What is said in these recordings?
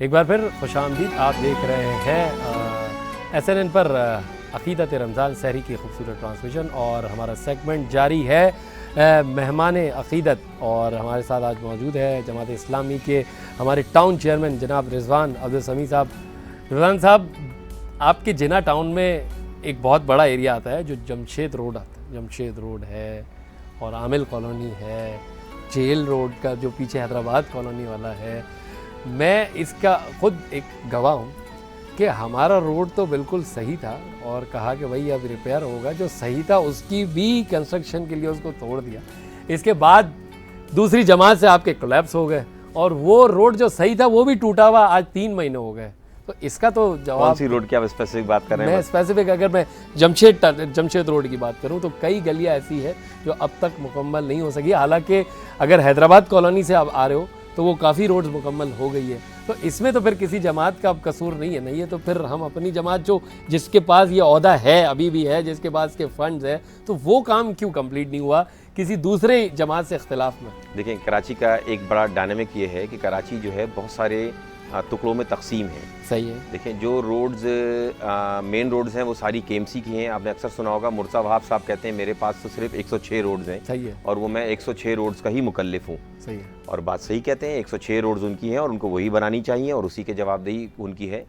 एक बार फिर खुशामदीद। आप देख रहे हैं SNN पर अक़ीदत रमज़ान सहरी की खूबसूरत ट्रांसमिशन और हमारा सेगमेंट जारी है मेहमान अक़ीदत। और हमारे साथ आज मौजूद है जमात इस्लामी के हमारे टाउन चेयरमैन जनाब रिजवान अब्दुल समी साहब। रिजवान साहब, आपके जिना टाउन में एक बहुत बड़ा एरिया आता है जो जमशेद रोड आता है। जमशेद रोड है और आमिल कॉलोनी है, जेल रोड का जो पीछे हैदराबाद कॉलोनी वाला है। मैं इसका खुद एक गवाह हूँ कि हमारा रोड तो बिल्कुल सही था और कहा कि भाई अब रिपेयर होगा। जो सही था उसकी भी कंस्ट्रक्शन के लिए उसको तोड़ दिया। इसके बाद दूसरी जमात से आपके कोलैप्स हो गए और वो रोड जो सही था वो भी टूटा हुआ आज 3 महीने हो गए। तो इसका तो जवाब, कौन सी रोड की आप स्पेसिफिक बात कर रहे हैं? मैं स्पेसिफिक अगर मैं जमशेद रोड की बात करूं तो कई गलियां ऐसी है जो अब तक मुकम्मल नहीं हो सकी। हालांकि अगर हैदराबाद कॉलोनी से आप आ रहे हो तो वो काफ़ी रोड्स मुकम्मल हो गई है। तो इसमें तो फिर किसी जमात का अब कसूर नहीं है। नहीं है तो फिर हम अपनी जमात जो जिसके पास ये ओहदा है अभी भी है, जिसके पास के फंड्स है, तो वो काम क्यों कंप्लीट नहीं हुआ किसी दूसरे जमात से इख्तिलाफ में? देखिए, कराची का एक बड़ा डायनामिक ये है कि कराची जो है बहुत सारे टुकड़ों में तकसीम है। सही है। देखिए, जो रोड्स मेन रोड्स हैं वो सारी KMC की हैं। आपने अक्सर सुना होगा मुर्तज़ा वहाब साहब कहते हैं मेरे पास तो सिर्फ 106 रोड्स हैं। सही है। और वो मैं 106 रोड्स का ही मुकल्लिफ हूँ। सही है। और बात सही कहते हैं, 106 रोड्स उनकी हैं और उनको वही बनानी चाहिए और उसी के जवाबदेही उनकी है।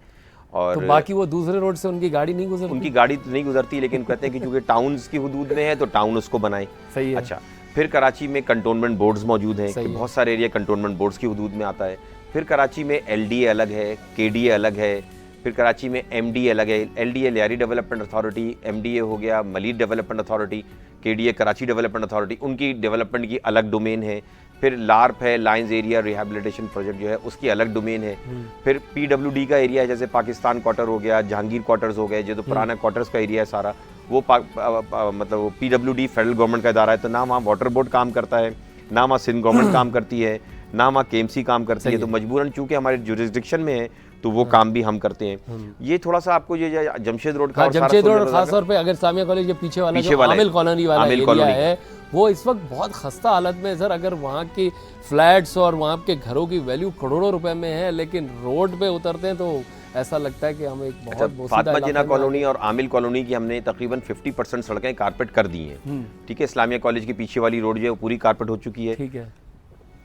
और तो बाकी वो दूसरे रोड से उनकी गाड़ी नहीं गुजरती? उनकी गाड़ी तो नहीं गुजरती, लेकिन कहते हैं कि चूँकि टाउन्स की हदूद में है तो टाउन उसको बनाए। सही है। अच्छा, फिर कराची में कंटोनमेंट बोर्ड्स मौजूद हैं कि बहुत सारे एरिया कंटोनमेंट बोर्ड्स की हदूद में आता है। फिर कराची में LDA अलग है, KDA अलग है। फिर कराची में MDA अलग है। LDA Lyari development authority, MDA हो गया Malir development authority, KDA Karachi development authority, उनकी डेवलपमेंट की अलग डोमेन है। फिर LARP है, लाइंस एरिया रिहेबिलिटेशन प्रोजेक्ट जो है उसकी अलग डोमेन है। फिर PWD का एरिया है, जैसे पाकिस्तान क्वार्टर हो गया, जहांगीर क्वार्टर्स हो गए, जो तो पुराना क्वार्टर्स का एरिया है सारा, वो मतलब PWD फेडरल गवर्नमेंट का इदारा है। तो ना वहाँ वाटर बोर्ड काम करता है, ना वहाँ सिंध गवर्नमेंट काम करती है, ना वहाँ KMC काम करती है। तो मजबूरन चूंकि हमारे जुरिस्डिक्शन में है तो वो काम भी हम करते हैं। ये थोड़ा सा आपको ये जमशेद रोड का, जमशेद रोड खास तौर पे अगर सामिया कॉलेज के पीछे वाला जो आमिल कॉलोनी वाला एरिया है वो इस वक्त बहुत खस्ता हालत में है सर। अगर वहाँ के फ्लैट्स और वहाँ के घरों की वैल्यू करोड़ों रुपए में है, लेकिन रोड पे उतरते हैं तो ऐसा लगता है कि हम एक बहुत फातिमा जिन्ना कॉलोनी और आमिल कॉलोनी की हमने तकरीबन 50% सड़कें कारपेट कर दी हैं। ठीक है, इस्लामिया कॉलेज के पीछे वाली रोड जो है वो पूरी कारपेट हो चुकी है। ठीक है।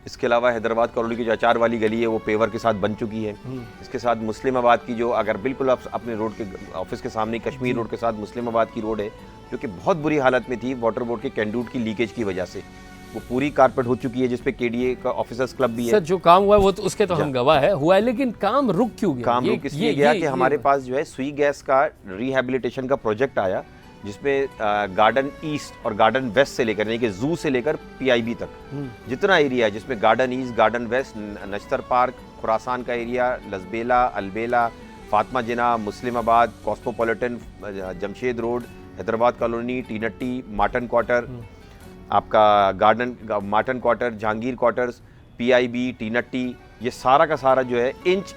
इसके अलावा हैदराबाद कॉलोनी की जो अचार वाली गली है वो पेवर के साथ बन चुकी है। इसके साथ मुस्लिमाबाद की जो अगर बिल्कुल आप अपने रोड के ऑफिस के सामने कश्मीर रोड के साथ मुस्लिमाबाद की रोड है जो कि बहुत बुरी हालत में थी वाटर बोर्ड के कैंडूट की लीकेज की वजह से, वो पूरी कारपेट हो चुकी है, जिसपे KDA का ऑफिसर्स क्लब भी है। सर जो काम हुआ है वो तो उसके तो हम गवाह है हुआ है, लेकिन काम रुक क्यों गया? काम रुक इसलिए गया कि हमारे पास जो है सुई गैस का रिहेबिलिटेशन का प्रोजेक्ट आया जिसमें गार्डन ईस्ट और गार्डन वेस्ट से लेकर यानी कि जू से लेकर PIB तक जितना एरिया है, जिसमें garden east, garden west, Nishtar park, Khurasan का area, Lasbela, Albela, Fatima Jinnah, Muslimabad, cosmopolitan, Jamshed road, Hyderabad colony, Teen Hatti, Martin quarter, आपका garden Martin quarter, Jahangir quarters, PIB, Teen Hatti, ये सारा का सारा जो है इंच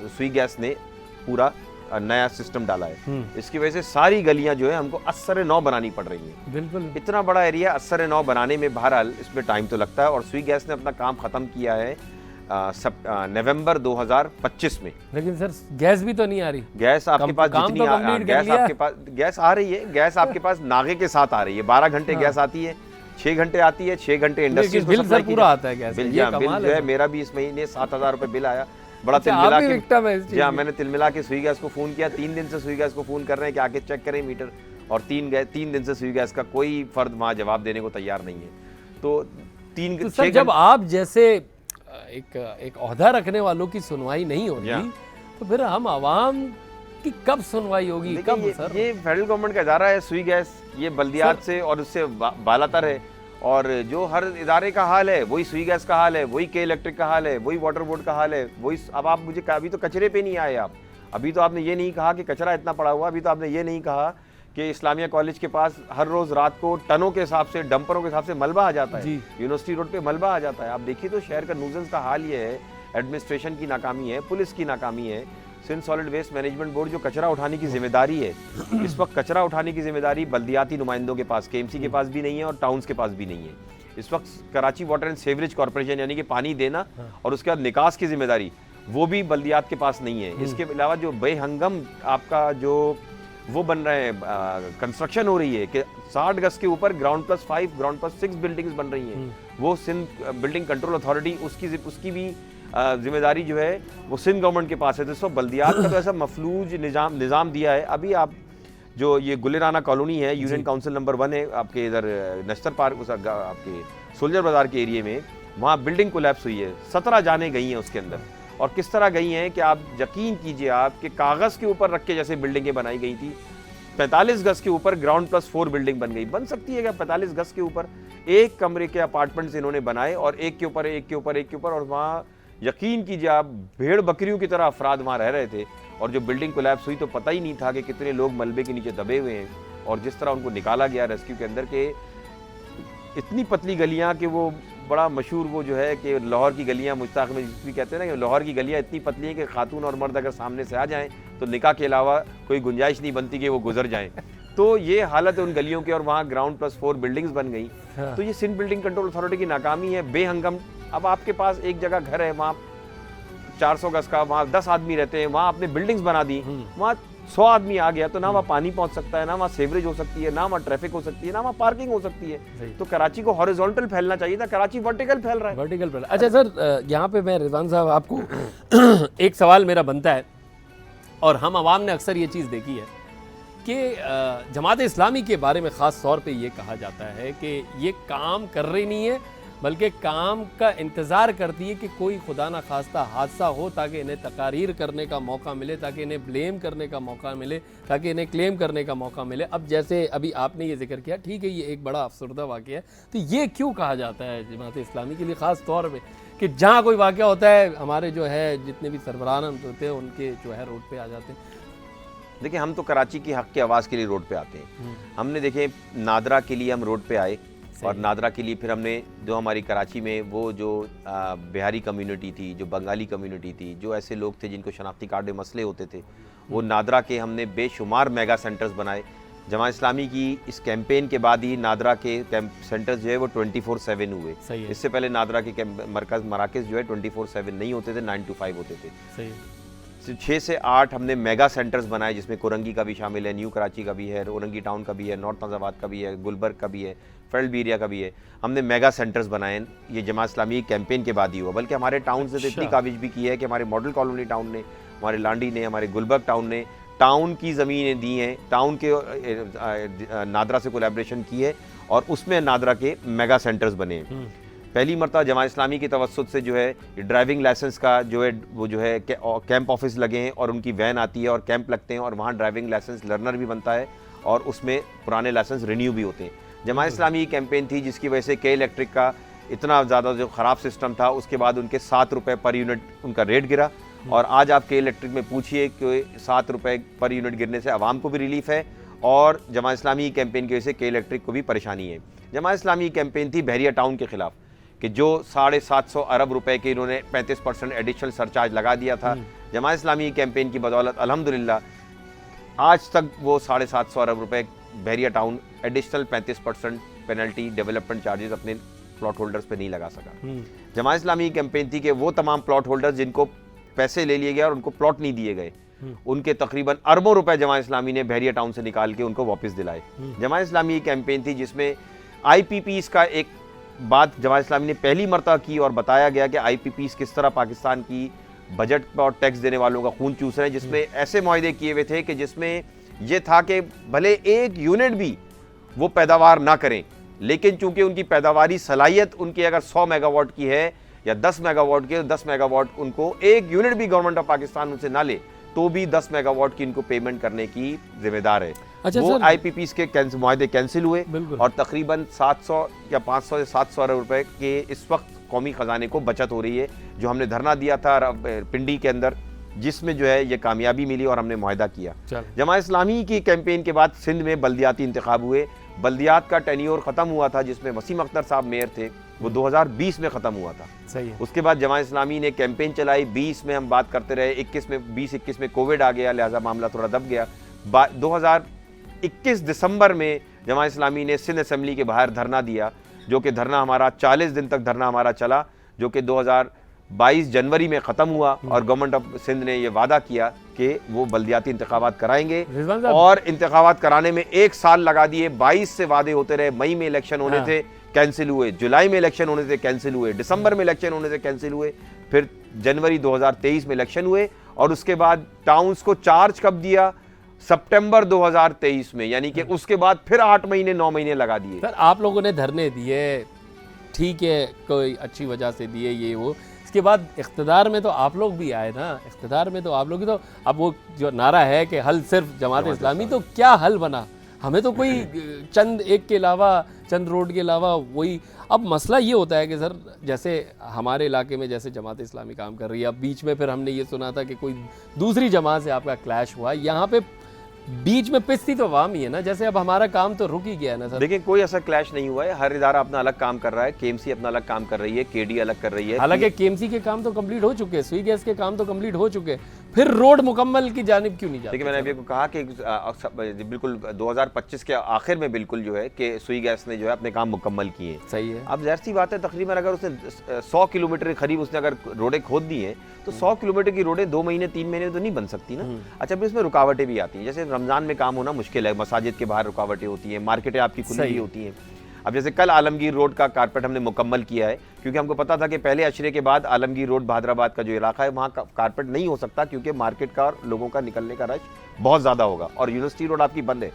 सुई गैस ने पूरा नया सिस्टम डाला है। इसकी वजह से सारी गलियां जो है हमको असर नौ बनानी पड़ रही हैं। बिल्कुल। इतना बड़ा एरिया असर नौ बनाने में बहरहाल इसमें टाइम तो लगता है और सुई गैस ने अपना काम खत्म किया है नवंबर 2025 में। लेकिन सर गैस भी तो नहीं आ रही। गैस आपके पास जितनी गैस आपके पास गैस आ रही है, गैस आपके पास नागे के साथ आ रही है। 12 घंटे गैस आती है, 6 घंटे आती है, 6 घंटे इंडस्ट्री बिल सर पूरा आता है गैस। बिल जो है मेरा भी इस महीने 7,000 रुपए बिल आया। बड़ा तिलमिला के जी हाँ, मैंने तिलमिला के सुई गैस को फोन किया। 3 दिन से सुई गैस को फोन कर रहे हैं कि आके चेक करें मीटर, और 3 दिन से सुई गैस का कोई फर्द वहाँ जवाब देने को तैयार नहीं है। तो 3 सर जब आप जैसे एक ओहदा रखने वालों की सुनवाई नहीं होगी तो फिर हम आवाम की कब सुनवाई होगी? कब सर? ये फेडरल गवर्नमेंट का इदारा है सुई गैस, ये बल्दियात से और उससे बालातर है, और जो हर इदारे का हाल है वही सुई गैस का हाल है, वही के इलेक्ट्रिक का हाल है, वही वाटर बोर्ड का हाल है, वही। अब आप मुझे अभी तो कचरे पे नहीं आए आप, अभी तो आपने ये नहीं कहा कि कचरा इतना पड़ा हुआ, अभी तो आपने ये नहीं कहा कि इस्लामिया कॉलेज के पास हर रोज रात को टनों के हिसाब से, डंपरों के हिसाब से मलबा आ जाता है, यूनिवर्सिटी रोड पे मलबा आ जाता है। आप देखिए तो शहर का न्यूज़ेंस का हाल ये है, एडमिनिस्ट्रेशन की नाकामी है, पुलिस की नाकामी है। Sindh solid waste management board जो कचरा उठाने की जिम्मेदारी है, इस वक्त कचरा उठाने की जिम्मेदारी बल्दियाती नुमाइंदों के पास, KMC के पास भी नहीं है और टाउन्स के पास भी नहीं है। इस वक्त Karachi water and sewerage corporation यानी कि पानी देना और उसके बाद निकास की जिम्मेदारी वो भी बल्दियात के पास नहीं है। इसके अलावा जो बेहंगम आपका जो वो बन रहे हैं, कंस्ट्रक्शन हो रही है कि 60 गज के ऊपर ग्राउंड+5 ग्राउंड+6 बिल्डिंग्स बन रही हैं, वो सिंध बिल्डिंग कंट्रोल अथॉरिटी उसकी भी जिम्मेदारी जो है वो सिंध गवर्नमेंट के पास है। तो बल्दियात का तो ऐसा मफलूज निज़ाम दिया है। अभी आप जो ये गुलिराना कॉलोनी है, यूनियन काउंसिल नंबर 1 है आपके इधर नश्तर पार्क आपके सोल्जर बाजार के एरिया में, वहाँ बिल्डिंग कोलैप्स हुई है, 17 जाने गई हैं उसके अंदर। और किस तरह गई हैं कि आप यकीन कीजिए आप कि कागज़ के ऊपर रख के जैसे बिल्डिंगें बनाई गई थी। 45 गज के ऊपर ग्राउंड+4 बिल्डिंग बन गई। बन सकती है क्या 45 गज के ऊपर? एक कमरे के अपार्टमेंट्स इन्होंने बनाए और एक के ऊपर एक के ऊपर एक के ऊपर, और वहाँ यकीन कीजिए आप भेड़ बकरियों की तरह अफराद वहाँ रह रहे थे। और जो बिल्डिंग कोलैप्स हुई तो पता ही नहीं था कि कितने लोग मलबे के नीचे दबे हुए हैं, और जिस तरह उनको निकाला गया रेस्क्यू के अंदर के इतनी पतली गलियाँ कि वो बड़ा मशहूर वो जो है कि लाहौर की गलियाँ मुश्ताक में भी कहते हैं ना कि लाहौर की गलियाँ इतनी पतली हैं कि खातून और मर्द अगर सामने से आ जाएं तो निकाह के अलावा कोई गुंजाइश नहीं बनती कि वो गुजर जाएं। तो ये हालत है उन गलियों की, और वहाँ ग्राउंड+4 बिल्डिंग्स बन गई। तो ये सिंध बिल्डिंग कंट्रोल अथॉरिटी की नाकामी है, बेहंगम। अब आपके पास एक जगह घर है, वहाँ 400 गज का, वहाँ 10 आदमी रहते हैं, वहाँ आपने बिल्डिंग्स बना दी, वहाँ 100 आदमी आ गया तो ना वहाँ पानी पहुँच सकता है, ना वहाँ सेवरेज हो सकती है, ना वहाँ ट्रैफिक हो सकती है, ना वहाँ पार्किंग हो सकती है। तो कराची को हॉरिजॉन्टल फैलना चाहिए था, कराची वर्टिकल फैल रहा है। वर्टिकल फैल। अच्छा सर, यहाँ पे मैं रिजवान साहब आपको एक सवाल मेरा बनता है, और हम आवाम ने अक्सर ये चीज़ देखी है कि जमात इस्लामी के बारे में ख़ास तौर पे ये कहा जाता है कि ये काम कर रही नहीं है, बल्कि काम का इंतज़ार करती है कि कोई खुदा ना खास्ता हादसा हो ताकि इन्हें तकारीर करने का मौका मिले, ताकि इन्हें ब्लेम करने का मौका मिले, ताकि इन्हें क्लेम करने का मौका मिले। अब जैसे अभी आपने ये जिक्र किया, ठीक है ये एक बड़ा अफसरदा वाक़या है, तो ये क्यों कहा जाता है जमात इस्लामी के लिए ख़ास तौर पर कि जहाँ कोई वाक़या होता है हमारे जो है जितने भी सरबराहान होते हैं उनके जो है रोड पर आ जाते हैं? देखिए, हम तो कराची की हक़ की आवाज़ के लिए रोड पे आते हैं। हमने देखे नादरा के लिए हम रोड पे आए, और नादरा के लिए फिर हमने जो हमारी कराची में वो जो बिहारी कम्युनिटी थी, जो बंगाली कम्युनिटी थी, जो ऐसे लोग थे जिनको शनाख्ती कार्ड में मसले होते थे, वो नादरा के हमने बेशुमार मेगा सेंटर्स बनाए। जमात इस्लामी की इस कैंपेन के बाद ही नादरा के सेंटर्स जो है वो 24/7 हुए। इससे पहले नादरा के मराकज़ जो है 24/7 नहीं होते थे, 9 to 5 होते थे। सही 6 से 8 हमने मेगा सेंटर्स बनाए, जिसमें कोरंगी का भी शामिल है, न्यू कराची का भी है, ओरंगी टाउन का भी है, नॉर्थ नाज़ाबाद का भी है, गुलबर्ग का भी है, फेल्ड एरिया का भी है। हमने मेगा सेंटर्स बनाए। ये जमात इस्लामी कैंपेन के बाद ही हुआ, बल्कि हमारे टाउन से तो इतनी काविश भी की है कि हमारे मॉडल कॉलोनी टाउन ने, हमारे लांडी ने, हमारे गुलबर्ग टाउन ने टाउन की ज़मीनें दी हैं, टाउन के नादरा से कोलैबोरेशन की है, और उसमें नादरा के मेगा सेंटर्स बने हैं। पहली मरतबा जमात इस्लामी की तवस्सुत से जो है ड्राइविंग लाइसेंस का जो है वो जो है कैंप ऑफिस लगे हैं, और उनकी वैन आती है और कैंप लगते हैं, और वहाँ ड्राइविंग लाइसेंस लर्नर भी बनता है, और उसमें पुराने लाइसेंस रिन्यू भी होते हैं। जमात इस्लामी की कैंपेन थी जिसकी वजह से के इलेक्ट्रिक का इतना ज़्यादा जो ख़राब सिस्टम था, उसके बाद उनके 7 रुपये पर यूनिट उनका रेट गिरा। और आज आप के इलेक्ट्रिक में पूछिए कि 7 रुपये पर यूनिट गिरने से आवाम को भी रिलीफ है, और जमात इस्लामी की कैंपेन की वजह से के इलेक्ट्रिक को भी परेशानी है। जमात इस्लामी की कैंपेन थी बहरिया टाउन के खिलाफ, कि जो 750 अरब रुपए के इन्होंने 35% एडिशनल सरचार्ज लगा दिया था। जमात इस्लामी कैंपेन की बदौलत अल्हम्दुलिल्लाह आज तक वो 750 अरब रुपए Bahria town additional 35% penalty development charges अपने प्लॉट होल्डर्स पे नहीं लगा सका। जमात इस्लामी कैंपेन थी कि वो तमाम प्लॉट होल्डर्स जिनको पैसे ले लिए गए और उनको प्लॉट नहीं दिए गए, उनके तकरीबन अरबों रुपए जमात इस्लामी ने बहरिया टाउन से निकाल के उनको वापस दिलाए। जमात इस्लामी कैंपेन थी जिसमें IPPs का एक बात जमात इस्लामी ने पहली मरतबा की, और बताया गया कि IPPs किस तरह पाकिस्तान की बजट पर और टैक्स देने वालों का खून चूस रहे हैं, जिसमें ऐसे मुआहदे किए हुए थे कि जिसमें यह था कि भले एक यूनिट भी वो पैदावार ना करें, लेकिन चूंकि उनकी पैदावारी सलाहियत उनकी अगर 100 मेगावाट की है या 10 मेगावाट की, तो 10 मेगावाट उनको एक यूनिट भी गवर्नमेंट ऑफ पाकिस्तान उनसे ना ले तो भी 10 मेगावाट की इनको पेमेंट करने की जिम्मेदार है। अच्छा, वो IPPs के मुआहदे कैंसिल हुए, और तकरीबन 700 या 500 से 700 अरब रुपए के इस वक्त कौमी खजाने को बचत हो रही है, जो हमने धरना दिया था पिंडी के अंदर, जिसमें जो है ये कामयाबी मिली और हमने मुआहदा किया। जमात इस्लामी की कैंपेन के बाद सिंध में बल्दियाती इंतखाब हुए। बल्दियात का टेन्योर ख़त्म हुआ था, जिसमें वसीम अख्तर साहब मेयर थे, वो 2020 में ख़त्म हुआ था। सही है। उसके बाद जमात इस्लामी ने कैंपेन चलाई, 20 में हम बात करते रहे, 21 में कोविड आ गया, लिहाजा मामला थोड़ा दब गया। 2021 दिसंबर में जमात इस्लामी ने सिंध असेंबली के बाहर धरना दिया, जो कि धरना हमारा 40 दिन तक धरना हमारा चला, जो कि 22 जनवरी में ख़त्म हुआ और गवर्नमेंट ऑफ सिंध ने ये वादा किया कि वो बल्दियाती इंतखाबात कराएंगे और इंतखाबात कराने में 1 साल लगा दिए। 22 से वादे होते रहे, मई में इलेक्शन होने थे, कैंसिल हुए, जुलाई में इलेक्शन होने थे, कैंसिल हुए, दिसंबर में इलेक्शन होने से कैंसिल हुए, फिर जनवरी 2023 में इलेक्शन हुए और उसके बाद टाउन्स को चार्ज कब दिया? सितंबर 2023 में, यानी कि उसके बाद फिर 8 महीने 9 महीने लगा दिए। सर आप लोगों ने धरने दिए, ठीक है, कोई अच्छी वजह से दिए ये वो, इसके बाद इख्तिदार में तो आप लोग भी आए ना, इख्तिदार में तो आप लोग ही तो, अब वो जो नारा है कि हल सिर्फ जमात इस्लामी, तो क्या हल बना? हमें तो कोई चंद एक के अलावा, चंद रोड के अलावा वही। अब मसला ये होता है कि सर जैसे हमारे इलाके में जैसे जमात इस्लामी काम कर रही है, अब बीच में फिर हमने ये सुना था कि कोई दूसरी जमात से आपका क्लैश हुआ, यहाँ पे बीच में पिछती तो अवाम ही है ना, जैसे अब हमारा काम तो रुक ही गया है ना सर। देखिए कोई ऐसा क्लैश नहीं हुआ है, हर इदारा अपना अलग काम कर रहा है, केएमसी अपना अलग काम कर रही है, केडी अलग कर रही है। हालांकि केएमसी के काम तो कंप्लीट हो चुके हैं, सुई गैस के काम तो कंप्लीट हो चुके हैं, फिर रोड मुकम्मल की जानिब क्यों नहीं जाते? देखिए मैंने अभी आपको कहा कि बिल्कुल 2025 के आखिर में बिल्कुल जो है कि सुई गैस ने जो है अपने काम मुकम्मल किए। सही है। अब ज़ाहिर सी बात है, तकरीबन अगर उसने 100 किलोमीटर के करीब उसने अगर रोडें खोद दी हैं तो 100 किलोमीटर की रोडें 2 महीने 3 महीने तो नहीं बन सकती ना। अच्छा, फिर इसमें रुकावटें भी आती हैं, जैसे रमज़ान में काम होना मुश्किल है, मसाजिद के बाहर रुकावटें होती हैं, मार्केटें आपकी खुली हुई होती हैं। अब जैसे कल आलमगीर रोड का कारपेट हमने मुकम्मल किया है, क्योंकि हमको पता था कि पहले अशरे के बाद आलमगीर रोड बहादराबाद का जो इलाका है वहाँ कारपेट नहीं हो सकता, क्योंकि मार्केट का और लोगों का निकलने का रश बहुत ज़्यादा होगा और यूनिवर्सिटी रोड आपकी बंद है,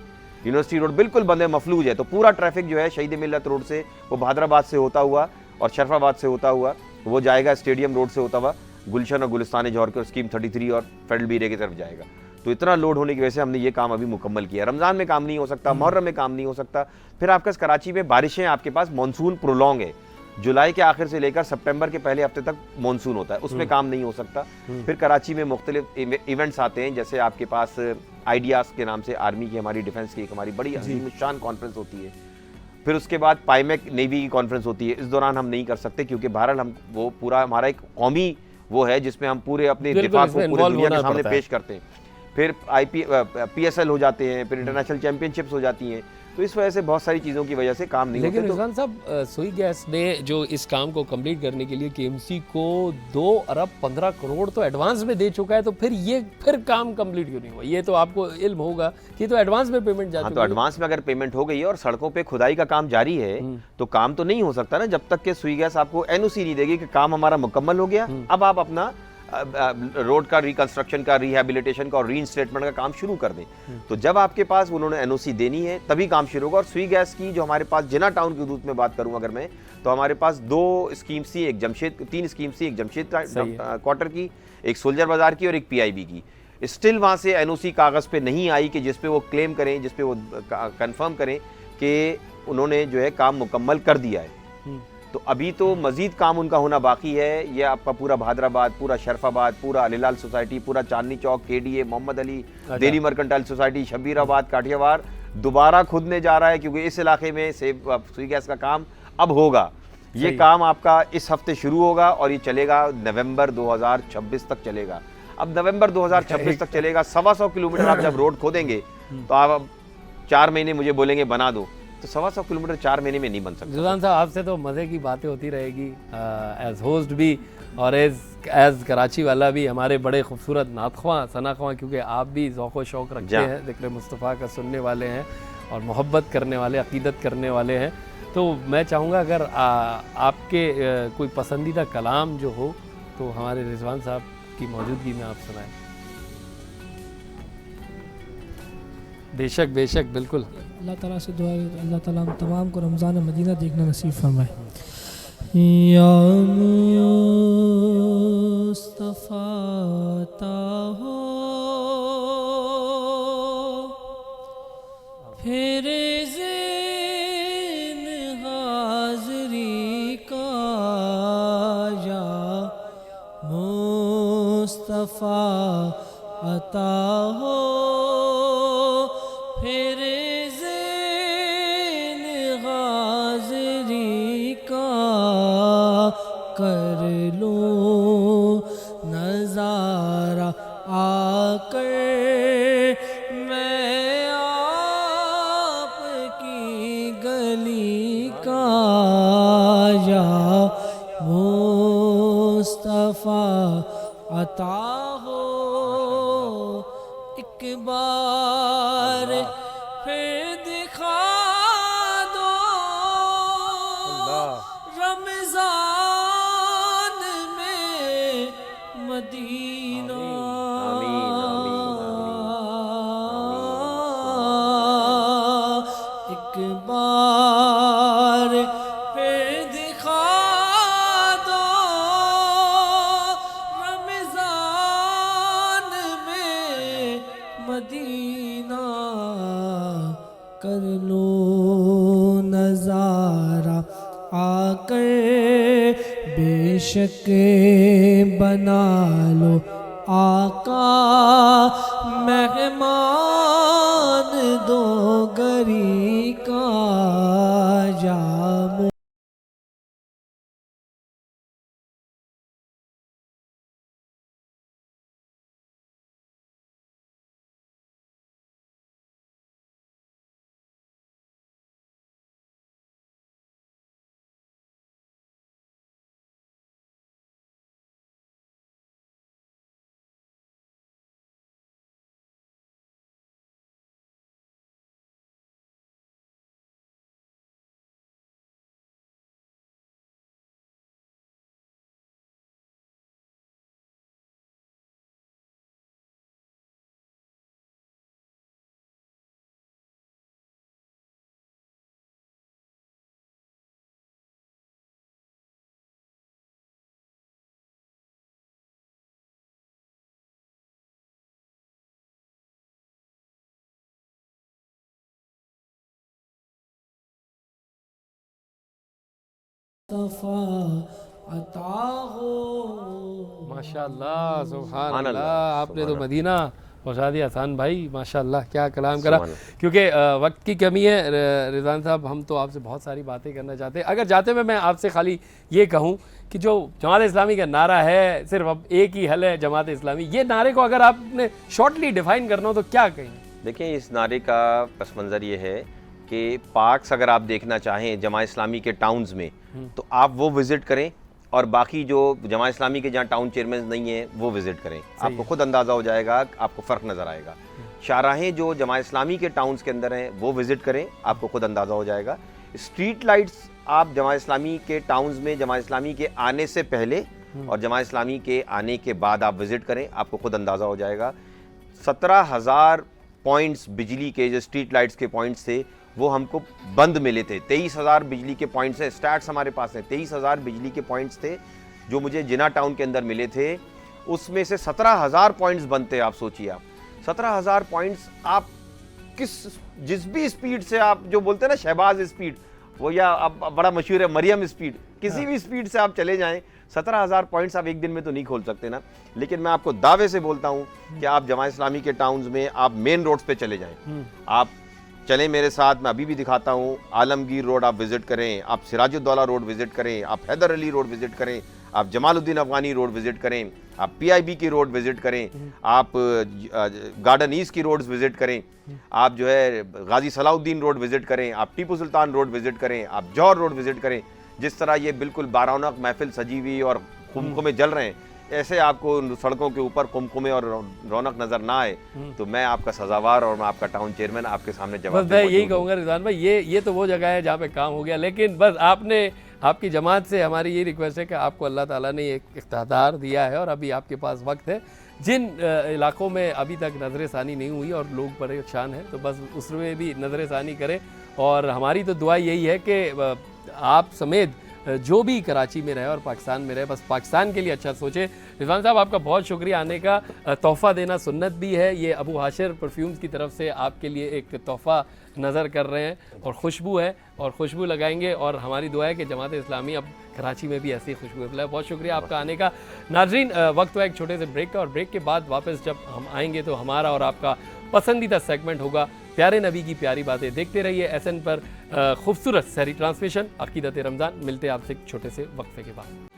यूनिवर्सिटी रोड बिल्कुल बंद है, मफलूज है। तो पूरा ट्रैफिक जो है शहीद मिल्लत रोड से, वो बहादराबाद से होता हुआ और शरफाबाद से होता हुआ वो जाएगा स्टेडियम रोड से होता हुआ गुलशन और गुलिस्तान जौहर के स्कीम 33 और फेडरल बीरे की तरफ जाएगा। तो इतना लोड होने की वजह से हमने ये काम अभी मुकम्मल किया। रमज़ान में काम नहीं हो सकता, मुहर्रम में काम नहीं हो सकता। फिर आपका कराची में बारिशें, आपके पास मानसून प्रोलॉन्ग है, जुलाई के आखिर से लेकर सितंबर के पहले हफ्ते तक मानसून होता है, उसमें काम नहीं हो सकता। फिर कराची में मुख्तलिफ इवेंट्स आते हैं, जैसे आपके पास आइडियाज़ के नाम से आर्मी की, हमारी डिफेंस की एक हमारी बड़ी अजीमुशान कॉन्फ्रेंस होती है। फिर उसके बाद पाइमेक नेवी की कॉन्फ्रेंस होती है। इस दौरान हम नहीं कर सकते क्योंकि बहरहाल हम वो पूरा हमारा एक कौमी वो है जिसमें हम पूरे अपने दिफा को पूरे दुनिया के सामने पेश करते हैं। फिर PSL हो जाते हैं, फिर इंटरनेशनल चैंपियनशिप्स हो जाती हैं, तो इस वजह से बहुत सारी चीज़ों की वजह से काम नहीं होता। लेकिन रिजवान साहब, सुई गैस ने जो इस काम को कंप्लीट करने के लिए केएमसी को 2 अरब 15 करोड़ तो एडवांस में दे चुका है, तो फिर काम कंप्लीट क्यों नहीं हुआ? ये तो आपको इल्म होगा कि तो एडवांस में पेमेंट जा चुकी है। तो एडवांस में अगर पेमेंट हो गई है और सड़कों पे खुदाई का काम जारी है तो काम तो नहीं हो सकता ना, जब तक कि सुई गैस आपको NOC नहीं देगी कि काम हमारा मुकम्मल हो गया, अब आप अपना रोड का रिकंस्ट्रक्शन का, रिहैबिलिटेशन का और रीइंस्टेटमेंट का काम शुरू कर दें। तो जब आपके पास उन्होंने NOC देनी है तभी काम शुरू होगा। और सुई गैस की जो हमारे पास जिना टाउन की हदूद में बात करूं अगर मैं, तो हमारे पास 2 स्कीम्स थी, एक जमशेद 3 स्कीम्स थी, एक जमशेद क्वार्टर की, एक सोल्जर बाजार की और एक PIB की। स्टिल वहाँ से NOC कागज़ पे नहीं आई कि जिस पे वो क्लेम करें, जिस पे वो कंफर्म करें कि उन्होंने जो है काम मुकम्मल कर दिया है। तो अभी तो मजीद काम उनका होना बाकी है। ये आपका पूरा बहादराबाद, पूरा शरफाबाद, पूरा अलीलाल सोसाइटी, पूरा Chandni Chowk, KDA, Mohammad Ali, Delhi mercantile society, Shabbirabad, Kathiawar दोबारा खुदने जा रहा है, क्योंकि इस इलाके में सुई गैस का काम अब होगा। ये काम आपका इस हफ्ते शुरू होगा और ये चलेगा नवंबर 2026 तक चलेगा। अब नवंबर 2026 तक चलेगा, 125 किलोमीटर आप जब रोड खोदेंगे तो आप 4 महीने मुझे बोलेंगे बना दो, तो 125 किलोमीटर 4 महीने में नहीं बन सकता। रिजवान साहब, आपसे तो मज़े की बातें होती रहेगी, एज होस्ट भी और एज कराची वाला भी, हमारे बड़े खूबसूरत नातख्वां सनाख्वां, क्योंकि आप भी ज़ौक़ शौक़ रखते हैं, ज़िक्र मुस्तफ़ा का सुनने वाले हैं और मोहब्बत करने वाले, अक़ीदत करने वाले हैं। तो मैं चाहूँगा अगर आपके कोई पसंदीदा कलाम जो हो तो हमारे रिजवान साहब की मौजूदगी में आप सुनाएं। बेशक बेशक, बिल्कुल। अल्लाह ताला से दुआ है अल्लाह ताला हम तमाम को रमज़ान मदीना देखना नसीब फरमाए। या मुस्तफ़ा हो फिर ज़िन हाज़री का, या मुस्तफ़ा अता हो फिर ज़िन हाज़री का, कर लो नज़ारा आकर मैं आपकी गली का, या मुस्तफ़ा एक बार फिर दिखा दो रमजान में मदीना। एक बार फिर दिखा दो रमजान में मदीना। कर लो नजारा आकर बेशक बना लो आका मेहमान दो गरी का जाम। अता हो। माशाअल्लाह, सुभान अल्लाह, आपने तो मदीना पहुँचा दिया हसन भाई, माशाअल्लाह, क्या कलाम करा। क्योंकि वक्त की कमी है रिजवान साहब, हम तो आपसे बहुत सारी बातें करना चाहते हैं। अगर जाते में मैं आपसे खाली ये कहूँ कि जो जमात इस्लामी का नारा है, सिर्फ अब एक ही हल है जमात इस्लामी, ये नारे को अगर आपने शॉर्टली डिफाइन करना हो तो क्या कहेंगे? देखिए, इस नारे का पस मंज़र ये है कि पार्क्स अगर आप देखना चाहें जमात इस्लामी के टाउन्स में तो आप वो विज़िट करें, और बाकी जो जमात इस्लामी के जहाँ टाउन चेयरमैन नहीं है वो विज़िट करें। आपको खुद अंदाज़ा हो जाएगा, आपको फ़र्क नज़र आएगा। शाहराहें जो जमात इस्लामी के टाउन्स के अंदर हैं वो विज़िट करें, आपको खुद अंदाज़ा हो जाएगा। स्ट्रीट लाइट्स आप जमात इस्लामी के टाउन्स में जमात इस्लामी के आने से पहले और जमात इस्लामी के आने के बाद आप विज़िट करें, आपको खुद अंदाज़ा हो जाएगा। 17,000 पॉइंट्स बिजली के, जो स्ट्रीट लाइट्स के पॉइंट्स थे, वो हमको बंद मिले थे। 23,000 बिजली के पॉइंट्स हैं, स्टैट्स हमारे पास हैं। 23,000 बिजली के पॉइंट्स थे जो मुझे जिना टाउन के अंदर मिले थे। उसमें से 17,000 पॉइंट्स बनते। आप सोचिए, आप 17,000 पॉइंट्स आप जिस भी स्पीड से, आप जो बोलते हैं ना शहबाज स्पीड, वो या अब बड़ा मशहूर है मरियम स्पीड, किसी भी स्पीड से आप चले जाएं, 17,000 पॉइंट्स आप एक दिन में तो नहीं खोल सकते ना। लेकिन मैं आपको दावे से बोलता हूं कि आप जमात इस्लामी के टाउन्स में आप मेन रोड्स पे चले जाएं, आप चलें मेरे साथ, मैं अभी भी दिखाता हूं। आलमगीर रोड आप विजिट करें, आप सिराजुद्दौला रोड विजिट करें, आप हैदर अली रोड विजिट करें, आप जमालुद्दीन अफगानी रोड विजिट करें, आप PIB की रोड विजिट करें, आप गार्डन ईस्ट की रोड्स विजिट करें, आप जो है गाजी सलाउद्दीन रोड विजिट करें, आप टीपू सुल्तान रोड विजिट करें, आप जौहर रोड विजिट करें। जिस तरह ये बिल्कुल बारौनक महफिल सजी हुई और कुमकुमे जल रहे हैं, ऐसे आपको सड़कों के ऊपर कुमकुमे और रौनक नजर ना आए तो मैं आपका सजावार और मैं आपका टाउन चेयरमैन आपके सामने जवाब बस मैं यही कहूँगा रिजवान भाई, ये तो वो जगह है जहाँ पे काम हो गया। लेकिन बस आपकी जमात से हमारी ये रिक्वेस्ट है कि आपको अल्लाह ताला ने एक इख्तियार दिया है और अभी आपके पास वक्त है। जिन इलाकों में अभी तक नजर सानी नहीं हुई और लोग परेशान हैं, तो बस उसमें भी नजर सानी करें। और हमारी तो दुआ यही है कि आप समेत जो भी कराची में रहे और पाकिस्तान में रहे, बस पाकिस्तान के लिए अच्छा सोचे। रिजवान साहब, आपका बहुत शुक्रिया आने का। तोहफ़ा देना सुन्नत भी है, ये अबू हाशिर परफ्यूम्स की तरफ से आपके लिए एक तोहफ़ा नज़र कर रहे हैं और खुशबू है और खुशबू लगाएंगे। और हमारी दुआ है कि जमात इस्लामी अब कराची में भी ऐसी खुशबू फैलाए। बहुत शुक्रिया आपका आने का। नाजरीन, वक्त हुआ एक छोटे से ब्रेक का, और ब्रेक के बाद वापस जब हम आएंगे तो हमारा और आपका पसंदीदा सेगमेंट होगा प्यारे नबी की प्यारी बातें। देखते रहिए SN पर खूबसूरत सहरी ट्रांसमिशन अकीदत रमज़ान। मिलते हैं आपसे एक छोटे से वक्फे के बाद।